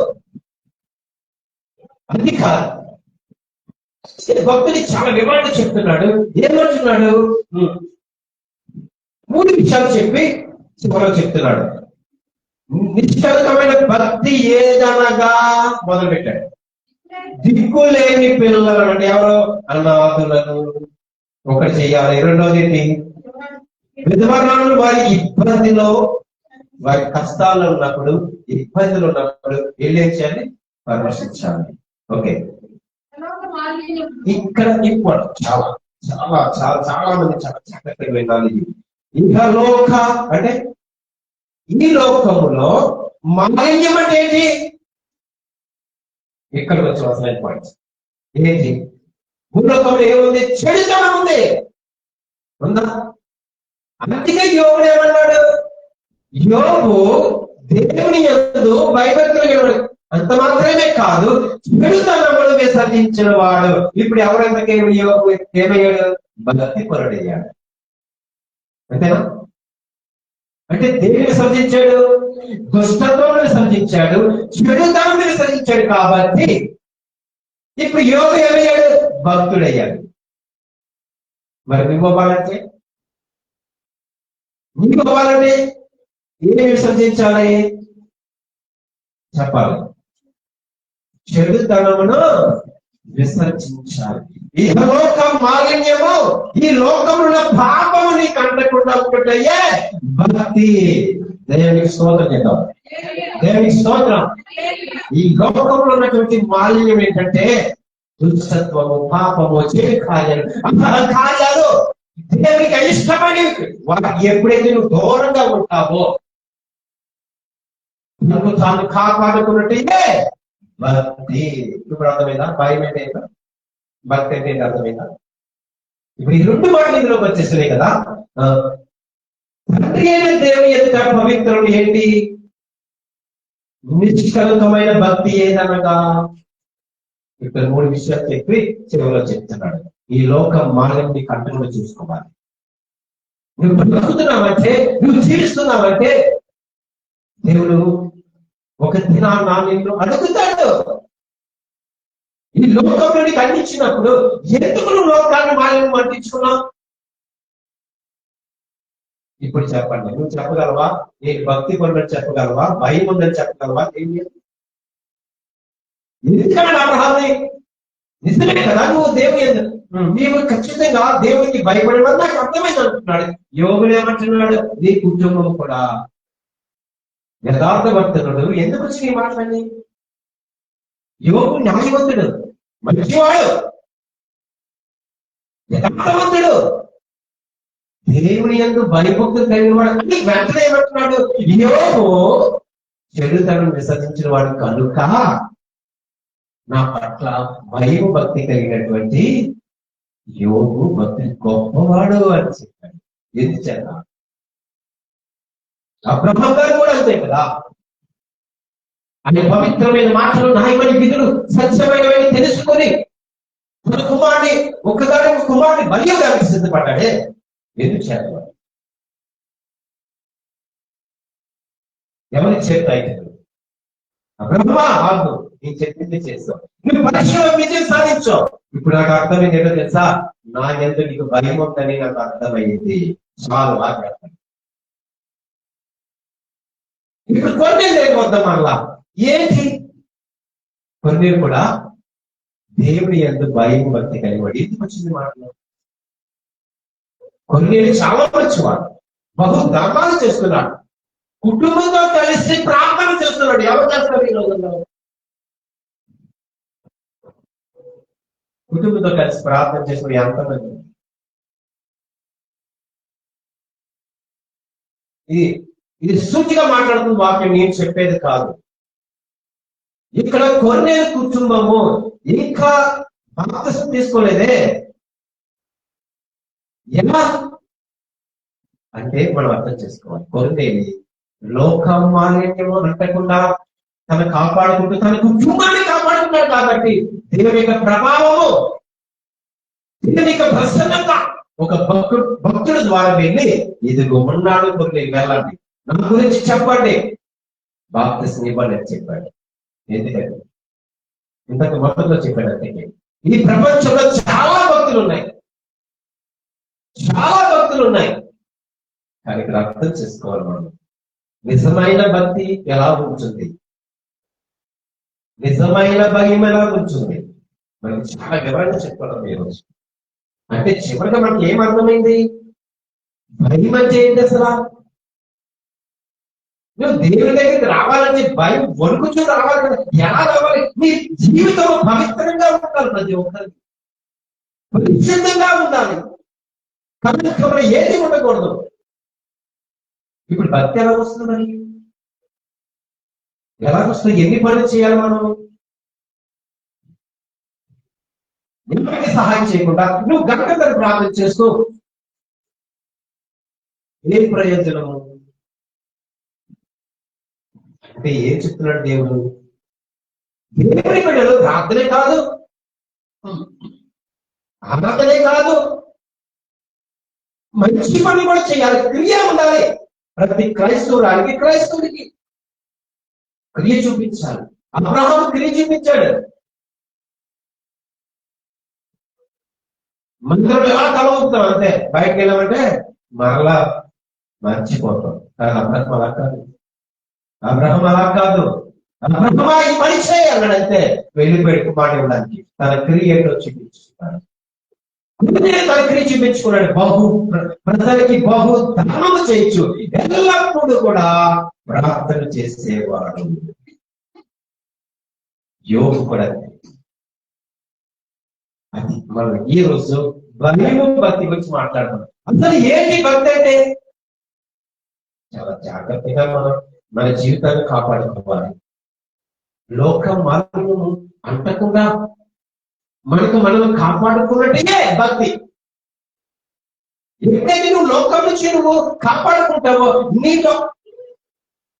A: అధికారం. భక్తుడి చాలా వివరంగా చెప్తున్నాడు. ఏమంటున్నాడు? 3 విషయాలు చెప్పి చివరలో చెప్తున్నాడు. నిష్కలంకమైన భక్తి ఏదనగా మొదలు పెట్టాడు. దిక్కులేని పిల్లలను, అంటే ఎవరో అనాథులను ఒకటి చెయ్యాలి. రెండోది విధవరాలు వారి ఇబ్బందిలో, వారి కష్టాల్లో ఉన్నప్పుడు, ఇబ్బందులు ఉన్నప్పుడు ఏం చేయాలి? పరామర్శించాలి. ఓకే, ఇక్కడ ఇప్పుడు చాలా చాలా చాలా చాలా మంది చాలా చక్కగా వినాలి. ఇంకా లోక అంటే ఈ లోకములో మాలిన్యం అంటే ఏంటి? ఇక్కడికి వచ్చి అసలైన పాయింట్స్ ఏంటి? భూలోకంలో ఏముంది? చెడుతనం ఉంది, ఉందా? అందుకే యోబు ఏమన్నాడు? యోబు దేవుని యందు భయభక్తులు అంత మాత్రమే కాదు, చెడుతనములు విసర్జించిన వాడు. ఇప్పుడు ఎవరెంతకేమి యోబు ఏమయ్యాడు? భక్తి పరుడయ్యాడు. అంతేనా? అంటే దేనిని విసర్జించాడు? దుష్టత్వం విసర్జించాడు, చెడుతనం విసర్జించాడు. కాబట్టి ఇప్పుడు యోబు ఏమయ్యాడు? భక్తుడయ్యాడు. మరి నువ్వు అవ్వాలంటే ఏమి విసర్జించాలి? చెప్పాలి. చెడుతనమును విసర్జించాలి. ఈ లోక మాలిన్యము, ఈ లోకంలో పాపము నీకు అంటకుండా ఉంటుంటయ్యే భక్తి. దేవునికి స్తోత్రం చేద్దాం. దేవునికి స్తోత్రం. ఈ లోకంలో ఉన్నటువంటి మాలిన్యం ఏంటంటే దుష్టత్వము, పాపము, చెడు కార్యాలు, దేవునికి ఇష్టమని వాటికి ఎప్పుడైతే నువ్వు దూరంగా ఉంటావో నువ్వు తాను కాపాడుకున్నట్టే భక్తి. ఇప్పుడు అర్థమైందా? భయం ఏంటైనా భక్తి అంటే అర్థమైందా? ఇప్పుడు ఈ 2 మాటలు ఇందులోకి వచ్చేస్తున్నాయి కదా. తండ్రి అయిన దేవుని ఎదుట పవిత్రుడు ఏంటి? నిష్కలంకమైన భక్తి ఏదనగా. ఇక్కడ 3 విషయాలు చెప్పి చివరిలో చెప్తున్నాడు. ఈ లోకం మార్గంని కంట్రోల్ చేసుకోవాలి. నువ్వు బ్రతుకుతున్నావంటే, నువ్వు జీవిస్తున్నావంటే దేవుడు ఒక దినాన్న నిన్ను అడుగుతాడు. ఈ లోకంలో నీకు అందించినప్పుడు ఎందుకు నువ్వు లోకాన్ని మాలిన్యం అంటించుకున్నావు? ఇప్పుడు చెప్పండి, నువ్వు చెప్పగలవా? నేను భక్తి పరుడని చెప్పగలవా? భయం ఉందని చెప్పగలవా? ఎందుకన్నా అబ్రహాంని? నిజమే కదా, నువ్వు దేవుని నీవు ఖచ్చితంగా దేవునికి భయపడేవాడు నాకు అర్థమైంది అంటున్నాడు. యోగులు ఏమంటున్నాడు? నీ కుటుంబం కూడా యథార్థవంతుడు. ఎందుకు వచ్చి నీ మాట్లాడి? యోగు న్యాయవంతుడు, మంచివాడు, యథార్థవంతుడు, దేవుని యందు భయభక్తులు కలిగిన వాడు అని వెంటనే ఏమంటున్నాడు? యోగు చెడుతనం విసర్జించిన వాడు కనుక నా పట్ల భయం భక్తి కలిగినటువంటి యోగు భక్తి గొప్పవాడు అని చెప్పాడు. ఎందుచేత అబ్రహాం గారు కూడా అంతే కదా, అనే పవిత్రమైన మాటలు, న్యాయమైన విధులు, సత్యమైనవి తెలుసుకొని తన కుమారుని కుమారుని బలి ఇవ్వడానికి సిద్ధపడ్డాడే. ఎందుకు చేత? ఎవరి చేత అయితే అబ్రహ్మా ఆగు, నేను చెప్పింది చేస్తావు, నువ్వు పరీక్షలో విజయం సాధించావు. ఇప్పుడు నాకు అర్థమైంది ఏంటో తెలుసా? నా ఎంత నీకు భయం ఉందని నాకు అర్థమయ్యింది. చాలు ఆగ్రహం. ఇప్పుడు కొన్ని లేకపోద్దాం మళ్ళా ఏంటి? కొన్ని కూడా దేవుని యందు భయం భక్తి కలిగి ఎందుకు వచ్చింది మాటలు? కొన్ని చాలా మంచివాడు, బహు ధర్మాలు చేస్తున్నాడు, కుటుంబంతో కలిసి ప్రార్థన చేస్తున్నాడు. ఎవరు చేస్తారు ఈ రోజుల్లో? కుటుంబంతో కలిసి ప్రార్థన చేస్తున్న ఎంతమంది? ఇది సూచిగా మాట్లాడుతున్న వాక్యం, నేను చెప్పేది కాదు. ఇక్కడ కొన్నేళ్ళ కుటుంబము ఇంకా బాప్తిసం తీసుకోలేదే. ఎలా అంటే మనం అర్థం చేసుకోవాలి. కొన్నేళ్ళు లోకం మాలిన్యము అంటకుండా తను కాపాడుకుంటూ తన కుటుంబాన్ని కాపాడుకున్నాడు కాబట్టి దేవుని యొక్క ప్రభావము, దేవుని యొక్క ప్రసన్నత ఒక భక్తుడు ద్వారా వెళ్ళి ఇదిగో ఉన్నాడు, కొన్ని వెళ్ళండి, నా గురించి చెప్పండి, బాప్తిసం ఇవ్వండి అని చెప్పాడు. ఎందుకంటే ఇంతకు మొదట్లో చెప్పాడు. అంటే ఈ ప్రపంచంలో చాలా భక్తులు ఉన్నాయి, చాలా భక్తులు ఉన్నాయి. కానీ ఇక్కడ అర్థం చేసుకోవాలి మనం, నిజమైన భక్తి ఎలా ఉంటుంది, నిజమైన భయం ఎలా ఉంటుంది, మనకి చాలా వివరంగా చెప్పుకోవడం ఈరోజు. అంటే చివరిగా మనకి ఏం అర్థమైంది? భయం అంటే ఏంటి అసలు? నువ్వు దేవుని దగ్గరికి రావాలంటే భయం వణుకుచూ రావాలి కదా. ఎలా రావాలి? నీ జీవితం పవిత్రంగా ఉండాలి, ప్రతి ఒక్కరికి పరిశుద్ధంగా ఉండాలి, కనుక ఏది ఉండకూడదు. ఇప్పుడు భక్తి ఎలా వస్తుంది? మరి ఎలా వస్తుంది? ఎన్ని పనులు చేయాలి మనం? ఎవరికి సహాయం చేయకుండా నువ్వు గంటలు ప్రార్థన చేస్తూ ఏం ప్రయోజనము? అంటే ఏం చెప్తున్నాడు దేవుడు? దేవుని బిడ్డలు ప్రార్థనే కాదు, ఆరాధనే కాదు, మంచి పని కూడా చేయాలి, క్రియ ఉండాలి. ప్రతి క్రైస్తవుడికి క్రియ చూపించాలి. అబ్రహాం క్రియ చూపించాడు. మందిరం ఎలా కలవుతాం అంతే, బయటకు వెళ్ళామంటే మరలా మర్చిపోతాం. కానీ అబ్రహం అలా కాదు. అబ్రహమా ఈ పని చేయాలంటే వెళ్ళిపోయి కుమారుడు ఇవ్వడానికి తన క్రియలో చూపించుకున్నాడు. తన క్రియ చూపించుకున్నాడు. ప్రజలకి బహు ధర్మము చేయొచ్చు, ఎల్లప్పుడూ కూడా ప్రార్థన చేసేవాడు. యోగు కూడా అది మనం ఈ రోజు భయము భక్తి గురించి మాట్లాడుతున్నాం. అసలు ఏంటి భక్తి అంటే? చాలా జాగ్రత్తగా మనం మన జీవితాన్ని కాపాడుకోవాలి. లోకం మాలిన్యము అంటకుండా మనకు మనం కాపాడుకున్నట్టే భక్తి. ఎప్పుడైతే నువ్వు లోకం నుంచి నువ్వు కాపాడుకుంటావో నీలో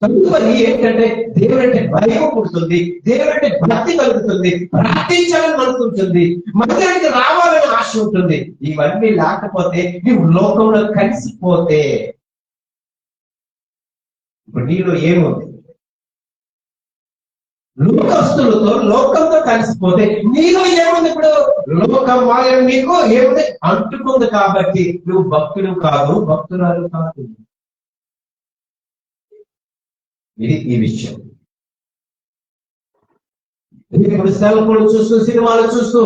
A: తదుపరి ఏంటంటే దేవుడంటే భయం పుడుతుంది, దేవుడంటే భక్తి కలుగుతుంది, ప్రార్థించాలని మనసు ఉంటుంది, మందిరానికి రావాలని ఆశ ఉంటుంది. ఇవన్నీ లేకపోతే నువ్వు లోకంలో కలిసిపోతే ఇప్పుడు నీలో ఏముంది? లోకస్తులతో లోకంతో కలిసిపోతే నీలో ఏముంది? ఇప్పుడు లోకం వాళ్ళని నీకు ఏముంది? అంటుకుంది. కాబట్టి నువ్వు భక్తుడు కాదు, భక్తురాలు కాదు. ఇది ఈ విషయం. ఇప్పుడు సెల్ ఫోన్ చూస్తూ, సినిమాలు చూస్తూ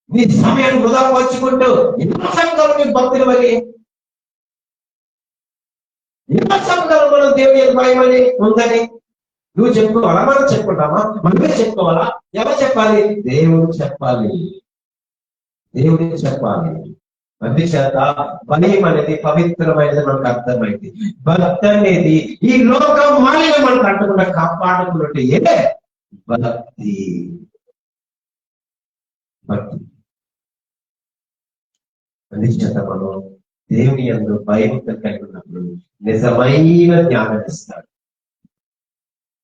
A: నీ సమయాన్ని వృధా పరుచుకుంటూ ఎన్నో సంఘాలు మీకు భక్తులు అని, ఎన్నో సంఘాలు మనం దేవుని భయమని ఉందని నువ్వు చెప్పుకోవాలా? మనం చెప్పుకుంటామా? మనమే చెప్పుకోవాలా? ఎవరు చెప్పాలి? దేవుడు చెప్పాలి. దేవుడికి చెప్పాలి. అందుచేత భయం అనేది పవిత్రమైనది మనకు అర్థమైంది. భక్తి అనేది ఈ లోకం మాలిన మనకు అంటకుండా కాపాడుకున్నట్టు ఏ భక్తి. భక్తి అందుచేత మనం దేవుని యందు భయభక్తి కలిగి ఉన్నప్పుడు నిజమైన జ్ఞానం ఇస్తాడు.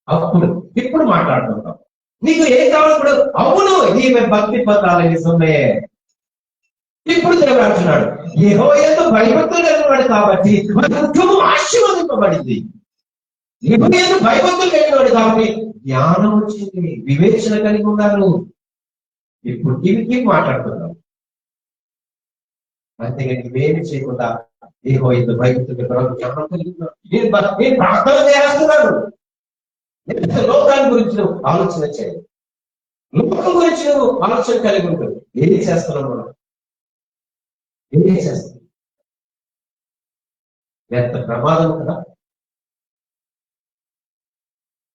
A: అప్పుడు ఇప్పుడు మాట్లాడుతుంటాం. నీకు ఏం కావాలి? ఇప్పుడు అవును ఈమె భక్తి పత్రాలు నిజమే. ఇప్పుడు దేవుడు అంటున్నాడు, యెహోవాయందు భయభక్తులు కలిగినవాడు కాబట్టి మన కుటుంబం ఆశీర్వదింపబడింది. యెహోవాయందు భయభక్తులు కలిగినవాడు కాబట్టి జ్ఞానం వచ్చింది, వివేచన కలిగి ఉన్నారు. ఇప్పుడు ఇవి మాట్లాడుతున్నాం. అంతేగాని ఇవేమి చేయకుండా యెహోవాయందు భయభక్తులు జ్ఞానం కలిగినాడు. నేను ప్రార్థన చేస్తున్నాను. లోకాన్ని గురించి నువ్వు ఆలోచన చేయాలి. లోకం గురించి నువ్వు ఆలోచన కలిగి ఉంటావు. ఏది చేస్తున్నావు మనం? ఏం చేస్తాం? ఎంత ప్రమాదం కదా.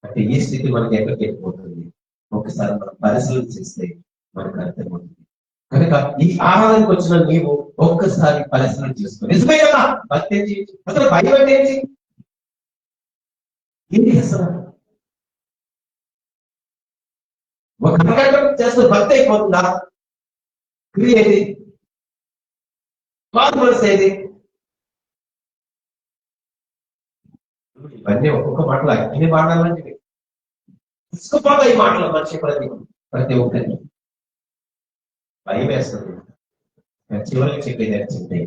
A: అంటే ఈ స్థితి మనకి ఎక్కడికి వెళ్ళిపోతుంది ఒకసారి మనం పరిశీలన చేస్తే మనకు అర్థమవుతుంది. కనుక ఈ ఆరాధనకు వచ్చిన నీవు ఒక్కసారి పరిశీలన చేసుకో. నిజమే కదా, భక్తి ఏంటి అసలు? భయం అంటే ఏంటి? ఏంటి అసలు? ఒక అరగంట చేస్తే భక్తి అయిపోతుందా? క్రియ ఏది? మనసేది? ఇవన్నీ ఒక్కొక్క మాటలు అగ్ని బాణాలంటివి. తీసుకుపోతా ఈ మాటలు మనిషి ప్రతి ఒక్కరికి భయం వేస్తుంది. చివరికి చెప్పేది ఏంటంటే,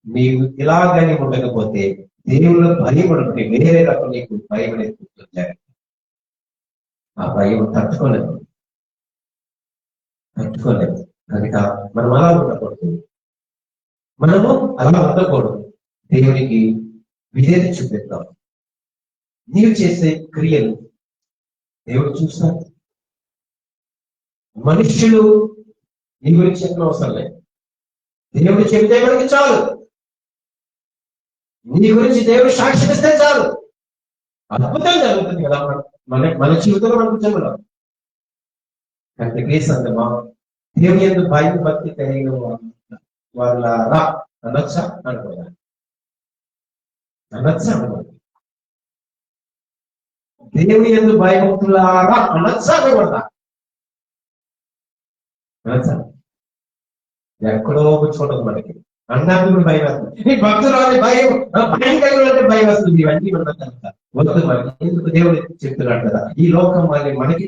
A: నీవు ఇలాగని ఉండకపోతే దేవుళ్ళు భయం ఉంటే వేరే రకం నీకు భయం అనేది గుర్తొచ్చారు. ఆ భయం తట్టుకోలేదు. కనుక మనం అలా ఉండకూడదు. మనము అలా ఉండకూడదు. దేవునికి విధేయత చూపిద్దాం. నీవు చేసే క్రియలు దేవుడు చూస్తాడు. మనుష్యులు నీ గురించి చెప్పిన అవసరం లేదు. దేవుడు చెబితే మనకి చాలు. నీ గురించి దేవుడు సాక్షిస్తే చాలు. అద్భుతం జరుగుతుంది కదా మన జీవితంలో మనకు చెప్పడం. కనుక సందమా దేవుని యందు భయం భక్తి కలిగిన వాళ్ళ రా అనొచ్చా? అనుకోవాలి. అనొచ్చా? అనుకోవాలి. దేవుని యందు భయభక్తులారా అనొచ్చా? అనుకోండా? అనొచ్చా? ఎక్కడో కూర్చోవడం మనకి అన్నప్పుడు భయం వస్తుంది. నీ భక్తులు భయం భయం కలిగిన భయం వస్తుంది. ఇవన్నీ మన వద్దు మనకి. ఎందుకు? దేవుడు చెప్తున్నాడు కదా, ఈ లోకం మళ్ళీ మనకి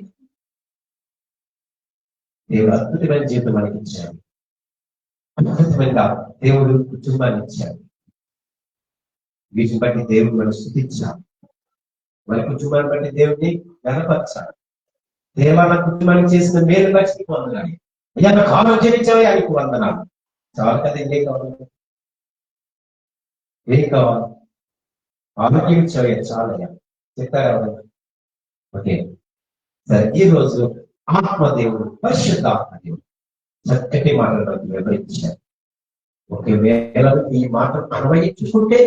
A: దేవుడు అద్భుతమైన జీవితం మనకి ఇచ్చాడు. అద్భుతమైన దేవుడు కుటుంబాన్ని ఇచ్చాడు. వీటిని బట్టి దేవుడు మనం స్తుతించాలి. మన కుటుంబాన్ని బట్టి దేవుడిని గణపరచాలి. దేవా నా కుటుంబానికి చేసిన మేలు బట్టి వందనాలు. అయ్యా నాకు ఆలోచనించావే ఆయనకు వందనాలు. చాలు కదా. ఏం కావాలి? ఏం కావాలి? ఆరోగ్యం ఇచ్చావే చాలయ్యా. చెప్తారా? ఓకే సరే. ఈ రోజు ఆత్మదేవుడు, పరిశుద్ధాత్మదేవుడు చక్కటి మాటలు వివరించారు. ఒకవేళ ఈ మాటలు అన్వయించుకుంటే,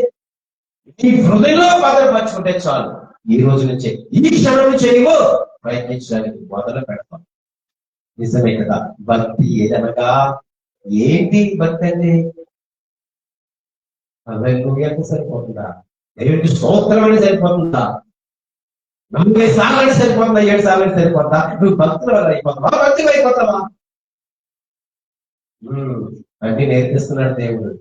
A: ఈ హృదయంలో భద్రపరచుకుంటే చాలు. ఈ రోజు నుంచే, ఈ క్షణం నుంచి నీవు ప్రయత్నించడానికి మొదలు పెడతాం. నిజమే కదా. భక్తి ఏదనగా ఏంటి? భక్తి అంటే హల్లెలూయాకి సరిపోతుందా? దేవుడికి స్తోత్రం అని సరిపోతుందా? 40 సార్లు సరిపోతుందా? 7 సార్లు సరిపోతుందా? నువ్వు భక్తుల వల్ల అయిపోతావా? భక్తులు అయిపోతావా? అన్ని నేర్పిస్తున్నాడు దేవుడు.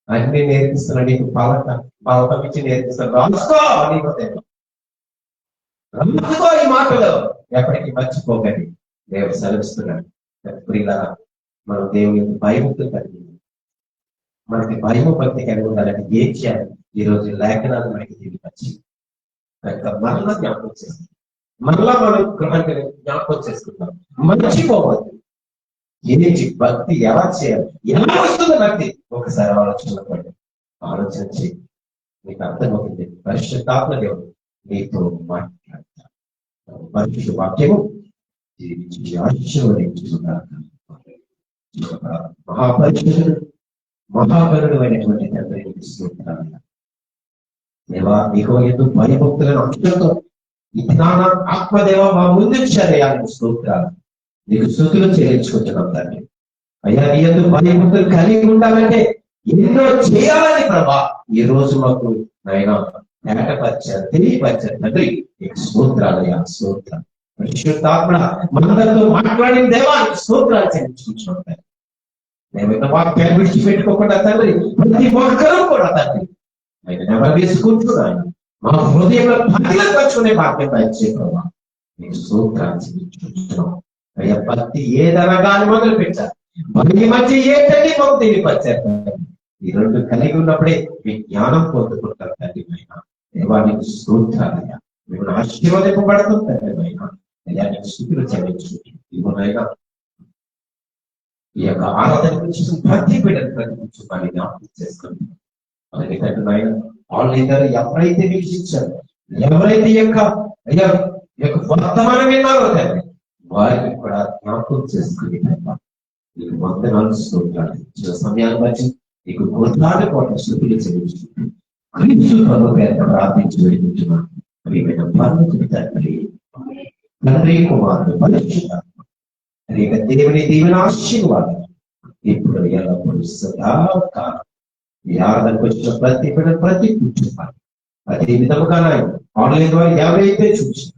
A: అన్ని నేర్పిస్తున్నాడు. నీకు పాలకం ఇచ్చి నేర్పిస్తున్నాడు. రాసుకో ఈ మాటలు ఎప్పటికీ మర్చిపోకండి. దేవుడు సెలవిస్తున్నాడు. మనం దేవుని భయముక్తి కలిగి, మనకి భయము భక్తి కలిగి ఉండాలంటే ఏం చేయాలి? ఈ రోజు లేఖనాలు మనకి తెలియపరిచి కనుక మరలా జ్ఞాపకం చేస్తాం. మరలా మనం గృహానికి జ్ఞాపకం చేసుకుంటాం. మర్చిపోవద్దు. ఏంటి భక్తి ఎలా చేయాలి? ఎలా వస్తుంది భక్తి? ఒకసారి ఆలోచన చేయి. మీకు అర్థమవుతుంది. పరిశుద్ధాత్మ దేవుడు మీతో మాట్లాడతారు. పరిశుద్ధ వాక్యము జీవించి ఆశీర్వదించుకున్నారు. మహాపరిశుద్ధుడు, మహాకరుడు అయినటువంటి తండ్రి స్తోత్రాలు. దేవా నీకు ఎందుకు భయభక్తులను అంశంతో ఈ జ్ఞాన ఆత్మదేవ మా ముందుంచారయ్యా స్తోత్రాలు. నీకు స్తుతులు చెల్లించుకుంటున్నాం తండ్రి. అయ్యా నీ ఎందుకు భయభక్తులు కలిగి ఉండాలంటే ఎన్నో చేయాలని ప్రభా ఈ రోజు మాకు నాయన ఏకపరిచారు, తెలియపరిచారు తండ్రి. నీకు స్తోత్రాలయ్యా, స్తోత్రాలు. పరిశుద్ధాత్మ మనందరితో మాట్లాడిన దేవానికి స్తోత్రాలు చెల్లించుకుంటున్నాం తండ్రి. మేమైనా వాక్యాన్ని విడిచిపెట్టుకోకుండా తండ్రి ప్రతి ఒక్కరూ కూడా తండ్రి ఆయన నెవరు వేసుకుంటున్నాను మా హృదయంలో పగిలపరుచుకునే వాక్యం దయచే ప్రభావ నీకు స్తోత్రాలు చెల్లించుకుంటున్నాం. అయ్యా భక్తి ఏదనగాని మొదలు పెట్టారు, భక్తి మధ్య ఏంటంటే మాకు తెలియపరిచారు. ఈ రెండు కలిగి ఉన్నప్పుడే మీ జ్ఞానం పొందుకుంటారు తండ్రి. అయినా దేవానికి స్తోత్రాలయ్యా, మిమ్మల్ని ఆశీర్వదింపబడుతుంది తండ్రి. అయినా అయ్యా నీకు స్థితిలో చెల్లించుకుంటుంది. ఇవ్వనైనా ఈ యొక్క ఆరాధన గురించి ప్రతి బిడ్డను ప్రతిపించుకోవాలి, జ్ఞాపకం చేసుకుంటున్నాం. అలాగే తండ్రి ఆయన ఆన్లైన్ ద్వారా ఎవరైతే వీక్షించారో, ఎవరైతే యొక్క వర్తమానం విన్నారో తండ్రి వారిని కూడా జ్ఞాపకం చేసుకుని నీకు వందనాలు స్తోత్రాలు. ఇచ్చిన సమయాన్ని బట్టి నీకు కోట్లాది కోట్ల స్థుతులు చెల్లించుకుంటూ క్రీస్తు ప్రభు పేరున ప్రార్థించి వెళ్ళిపోతున్నాను. ప్రియమైన పరలోకపు తండ్రి, తండ్రి కుమారుడు పరిశుద్ధాత్మ అనేక దేవుని దీవెన ఆశీర్వాదం ఇప్పుడు ఎల్లప్పుడు సదాకాలం ఈ ఆరాధనకు వచ్చిన ప్రతి బిడ్డ ప్రతి కుటుంబాన్ని అదే విధముగా ఆన్లైన్ ద్వారా ఎవరైతే చూసారు,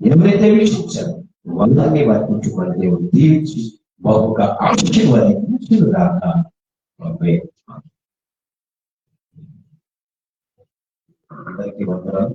A: ఎవరైతే వీక్షించారు వాళ్ళని వారి కుటుంబాన్ని దేవుడు దీవించి బహుగా ఆశీర్వదించును గాక. అందరికీ వందనాలు.